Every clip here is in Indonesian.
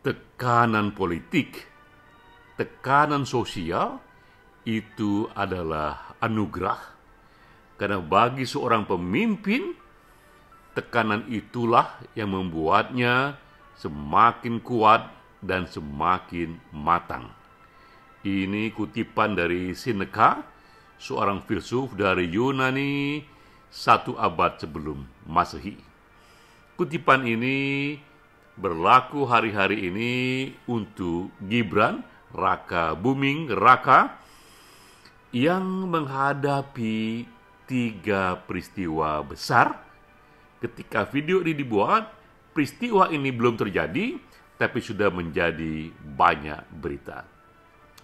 tekanan politik, tekanan sosial itu adalah anugerah, karena bagi seorang pemimpin, tekanan itulah yang membuatnya semakin kuat dan semakin matang. Ini kutipan dari Seneca, seorang filsuf dari Yunani 1 abad sebelum Masehi. Kutipan ini berlaku hari-hari ini untuk Gibran Raka Buming Raka yang menghadapi 3 peristiwa besar. Ketika video ini dibuat, peristiwa ini belum terjadi, tapi sudah menjadi banyak berita.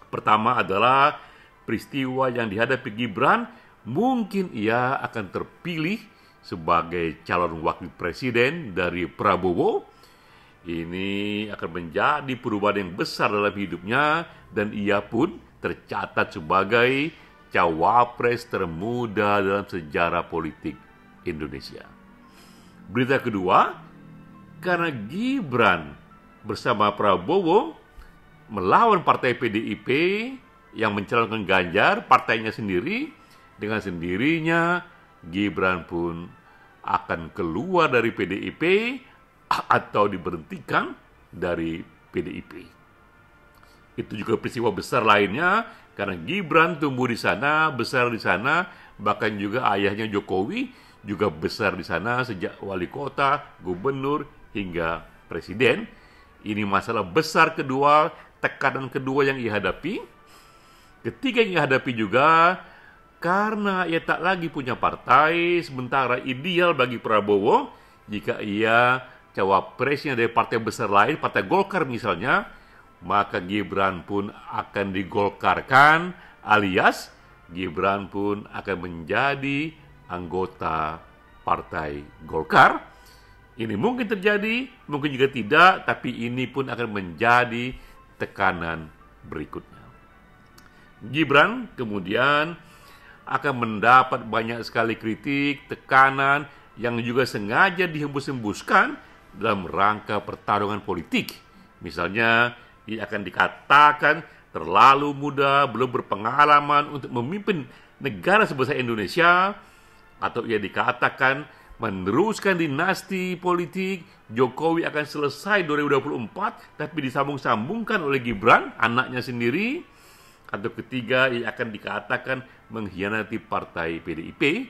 Pertama adalah peristiwa yang dihadapi Gibran, mungkin ia akan terpilih sebagai calon wakil presiden dari Prabowo. Ini akan menjadi perubahan yang besar dalam hidupnya, dan ia pun tercatat sebagai cawapres termuda dalam sejarah politik Indonesia. Berita kedua, karena Gibran bersama Prabowo melawan partai PDIP yang mencalonkan Ganjar, partainya sendiri, dengan sendirinya Gibran pun akan keluar dari PDIP atau diberhentikan dari PDIP. Itu juga peristiwa besar lainnya, karena Gibran tumbuh di sana, besar di sana, bahkan juga ayahnya Jokowi juga besar di sana sejak wali kota, gubernur, hingga presiden. Ini masalah besar kedua, tekanan kedua yang ia hadapi. Ketiga yang ia hadapi juga karena ia tak lagi punya partai, sementara ideal bagi Prabowo jika ia cawapresnya dari partai besar lain, partai Golkar misalnya, maka Gibran pun akan digolkarkan, alias Gibran pun akan menjadi anggota partai Golkar. Ini mungkin terjadi, mungkin juga tidak, tapi ini pun akan menjadi tekanan berikutnya. Gibran kemudian akan mendapat banyak sekali kritik, tekanan yang juga sengaja dihembus-hembuskan dalam rangka pertarungan politik. Misalnya, ia akan dikatakan terlalu muda, belum berpengalaman untuk memimpin negara sebesar Indonesia, atau ia dikatakan meneruskan dinasti politik, Jokowi akan selesai 2024, tapi disambung-sambungkan oleh Gibran, anaknya sendiri. Atau ketiga, ia akan dikatakan mengkhianati partai PDIP.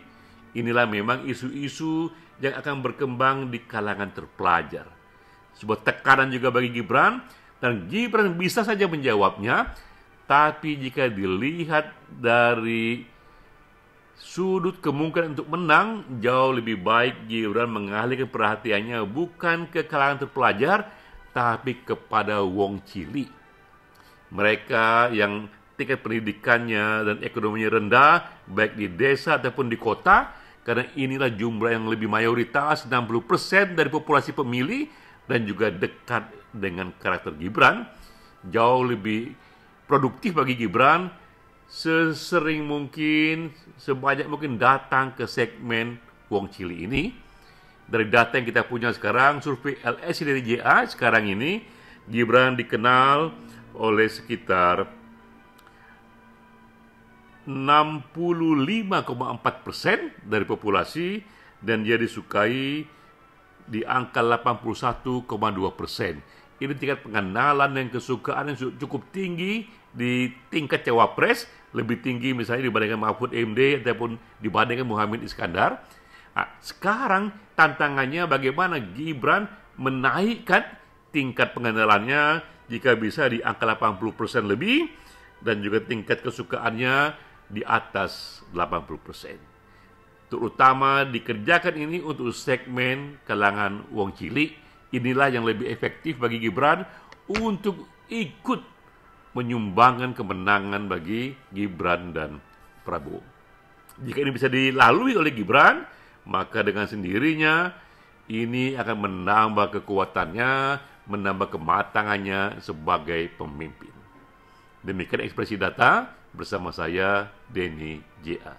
Inilah memang isu-isu yang akan berkembang di kalangan terpelajar. Sebuah tekanan juga bagi Gibran, dan Gibran bisa saja menjawabnya, tapi jika dilihat dari sudut kemungkinan untuk menang, jauh lebih baik Gibran mengalihkan perhatiannya bukan ke kalangan terpelajar, tapi kepada wong cilik. Mereka yang tingkat pendidikannya dan ekonominya rendah, baik di desa ataupun di kota, karena inilah jumlah yang lebih mayoritas, 60% dari populasi pemilih, dan juga dekat dengan karakter Gibran. Jauh lebih produktif bagi Gibran sesering mungkin, sebanyak mungkin datang ke segmen wong cilik ini. Dari data yang kita punya sekarang, survei LSI dari JA sekarang ini, Gibran dikenal oleh sekitar 65,4% dari populasi, dan dia disukai di angka 81,2%. Ini tingkat pengenalan dan kesukaan yang cukup tinggi di tingkat cawapres, lebih tinggi misalnya dibandingkan Mahfud MD ataupun dibandingkan Muhammad Iskandar. Nah, sekarang tantangannya bagaimana Gibran menaikkan tingkat pengenalannya jika bisa di angka 80% lebih, dan juga tingkat kesukaannya di atas 80%. Terutama dikerjakan ini untuk segmen kalangan wong cilik. Inilah yang lebih efektif bagi Gibran untuk ikut menyumbangkan kemenangan bagi Gibran dan Prabowo. Jika ini bisa dilalui oleh Gibran, maka dengan sendirinya ini akan menambah kekuatannya, menambah kematangannya sebagai pemimpin. Demikian Ekspresi Data bersama saya, Denny J.A.